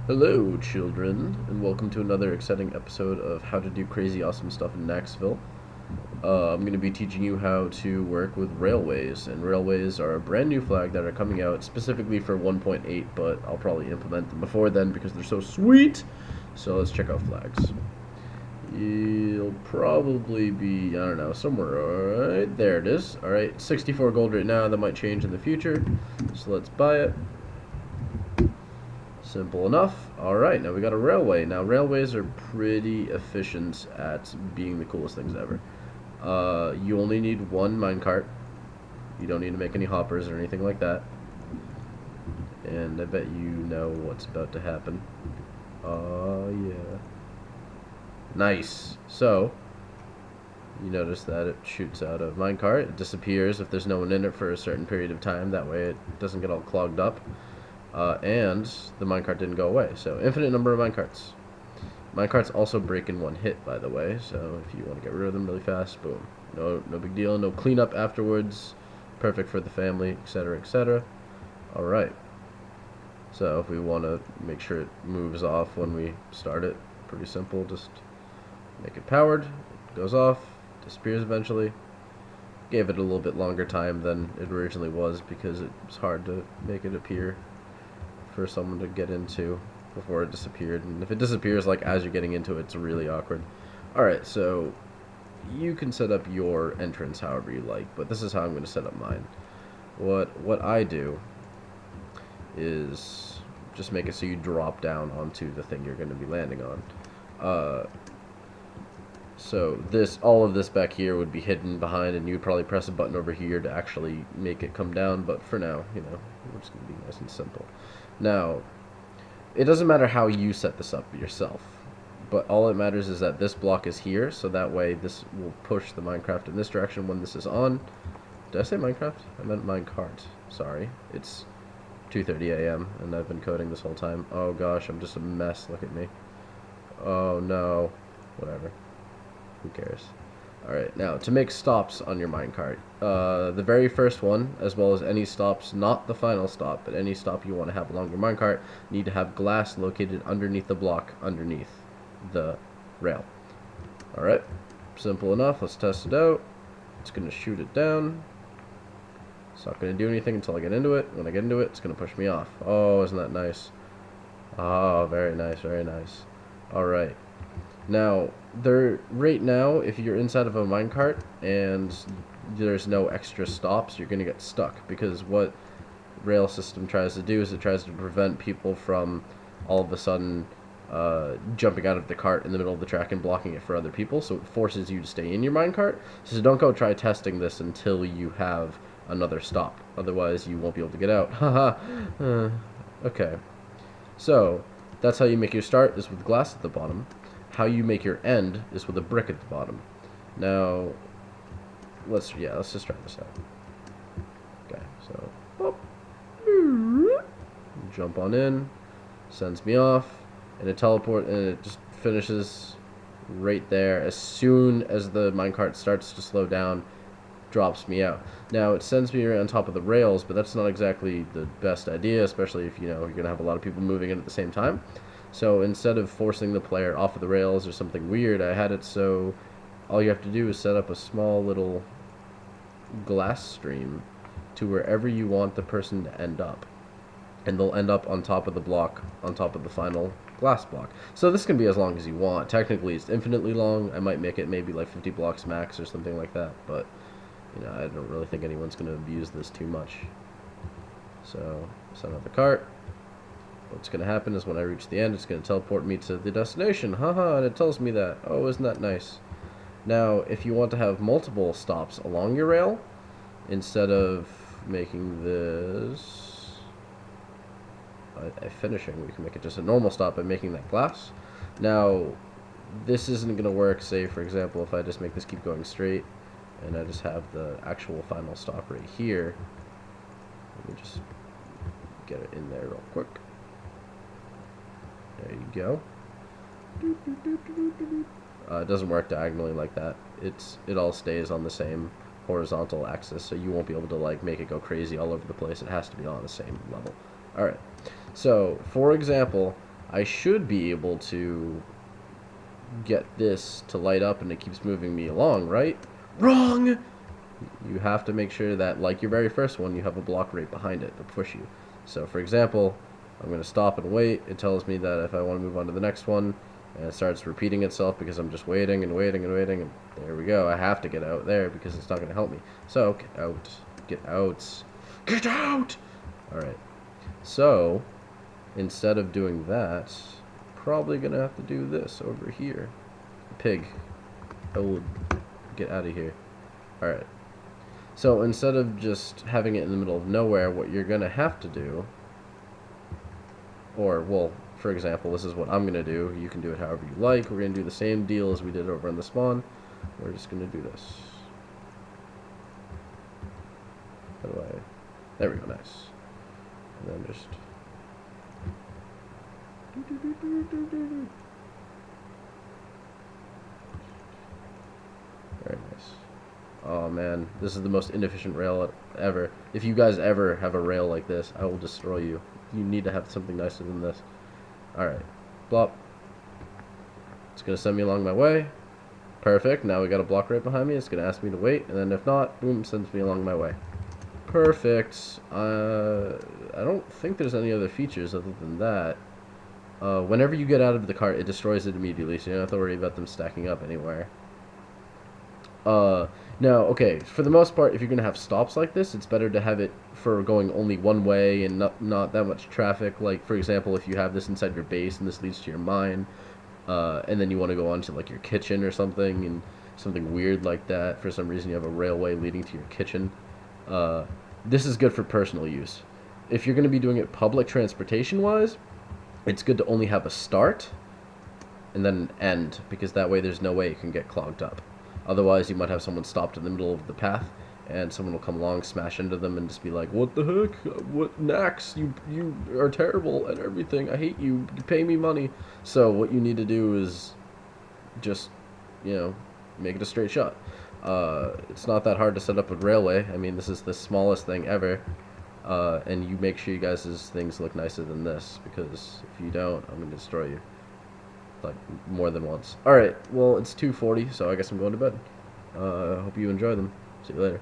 Hello, children, and welcome to another exciting episode of How to Do Crazy Awesome Stuff in Knoxville. I'm going to be teaching you how to work with railways, and railways are a brand new flag that are coming out specifically for 1.8, but I'll probably implement them before then because they're so sweet. So let's check out flags. It'll probably be, I don't know, somewhere right there it is. Alright, 64 gold right now, that might change in the future, so let's buy it. Simple enough. Alright, now we got a railway. Now, railways are pretty efficient at being the coolest things ever. You only need one minecart. You don't need to make any hoppers or anything like that. And I bet you know what's about to happen. Yeah. Nice. So, you notice that it shoots out a minecart. It disappears if there's no one in it for a certain period of time. That way it doesn't get all clogged up. And the minecart didn't go away. So, infinite number of minecarts. Minecarts also break in one hit, by the way. So, if you want to get rid of them really fast, boom. No big deal. No cleanup afterwards. Perfect for the family, etc., etc. Alright. So, if we want to make sure it moves off when we start it, pretty simple. Just make it powered. It goes off. Disappears eventually. Gave it a little bit longer time than it originally was because it was hard to make it appear for someone to get into before it disappeared, and if it disappears like as you're getting into it, it's really awkward. Alright, so you can set up your entrance however you like, but this is how I'm going to set up mine. What I do is just make it so you drop down onto the thing you're going to be landing on. So all of this back here would be hidden behind, and you'd probably press a button over here to actually make it come down, but for now, we're just going to be nice and simple. Now, it doesn't matter how you set this up yourself, but all it matters is that this block is here, so that way this will push the Minecraft in this direction when this is on. Did I say Minecraft? I meant minecart. Sorry. It's 2:30 a.m. and I've been coding this whole time. Oh gosh, I'm just a mess. Look at me. Oh no. Whatever. Who cares? Alright, now, to make stops on your minecart, the very first one, as well as any stops, not the final stop, but any stop you want to have along your minecart, need to have glass located underneath the block, underneath the rail. Alright, simple enough. Let's test it out. It's going to shoot it down. It's not going to do anything until I get into it. When I get into it, it's going to push me off. Oh, isn't that nice? Oh, very nice, very nice. Alright. Now, right now, if you're inside of a minecart and there's no extra stops, you're going to get stuck, because what rail system tries to do is it tries to prevent people from all of a sudden jumping out of the cart in the middle of the track and blocking it for other people, so it forces you to stay in your minecart. So don't go try testing this until you have another stop, otherwise you won't be able to get out. Haha. Okay, so that's how you make your start, is with glass at the bottom. How you make your end is with a brick at the bottom. Now, let's just try this out. Okay, so jump on in, sends me off, and it just finishes right there as soon as the minecart starts to slow down, drops me out. Now, it sends me on top of the rails, but that's not exactly the best idea, especially if you're gonna have a lot of people moving in at the same time. So instead of forcing the player off of the rails or something weird, I had it so all you have to do is set up a small little glass stream to wherever you want the person to end up. And they'll end up on top of the block, on top of the final glass block. So this can be as long as you want. Technically, it's infinitely long. I might make it maybe like 50 blocks max or something like that, but I don't really think anyone's going to abuse this too much. So, set up the cart. What's going to happen is when I reach the end, it's going to teleport me to the destination. Haha, and it tells me that. Oh, isn't that nice? Now, if you want to have multiple stops along your rail, instead of making this a finishing, we can make it just a normal stop by making that glass. Now, this isn't going to work, say, for example, if I just make this keep going straight, and I just have the actual final stop right here. Let me just get it in there real quick. There you go. It doesn't work diagonally like that. It all stays on the same horizontal axis, so you won't be able to like make it go crazy all over the place. It has to be on the same level. Alright, so for example, I should be able to get this to light up and it keeps moving me along, right? Wrong! You have to make sure that, like your very first one, you have a block right behind it to push you. So, for example, I'm going to stop and wait. It tells me that if I want to move on to the next one, and it starts repeating itself because I'm just waiting and waiting and waiting, and there we go. I have to get out there because it's not going to help me. So, get out. Get out. Get out! Alright. So, instead of doing that, probably going to have to do this over here. Pig. I will get out of here. Alright. So instead of just having it in the middle of nowhere, what you're going to have to do, or, well, for example, this is what I'm going to do. You can do it however you like. We're going to do the same deal as we did over in the spawn. We're just going to do this. How do I... There we go, nice. And then just... Very nice. Oh man, this is the most inefficient rail ever. If you guys ever have a rail like this, I will destroy you. You need to have something nicer than this. Alright. Blop. It's going to send me along my way. Perfect. Now we got a block right behind me. It's going to ask me to wait. And then if not, boom, sends me along my way. Perfect. I don't think there's any other features other than that. Whenever you get out of the cart, it destroys it immediately, so you don't have to worry about them stacking up anywhere. Now, okay, for the most part, if you're going to have stops like this, it's better to have it for going only one way and not that much traffic. Like, for example, if you have this inside your base and this leads to your mine, and then you want to go on to, like, your kitchen or something, and something weird like that, for some reason you have a railway leading to your kitchen, this is good for personal use. If you're going to be doing it public transportation-wise, it's good to only have a start and then an end, because that way there's no way it can get clogged up. Otherwise, you might have someone stopped in the middle of the path, and someone will come along, smash into them, and just be like, "What the heck? What Nax? You are terrible and everything. I hate you. You pay me money." So what you need to do is just, you know, make it a straight shot. It's not that hard to set up a railway. I mean, this is the smallest thing ever. And you make sure you guys' things look nicer than this, because if you don't, I'm going to destroy you. Like, more than once. Alright, well, it's 2:40, so I guess I'm going to bed. Hope you enjoy them. See you later.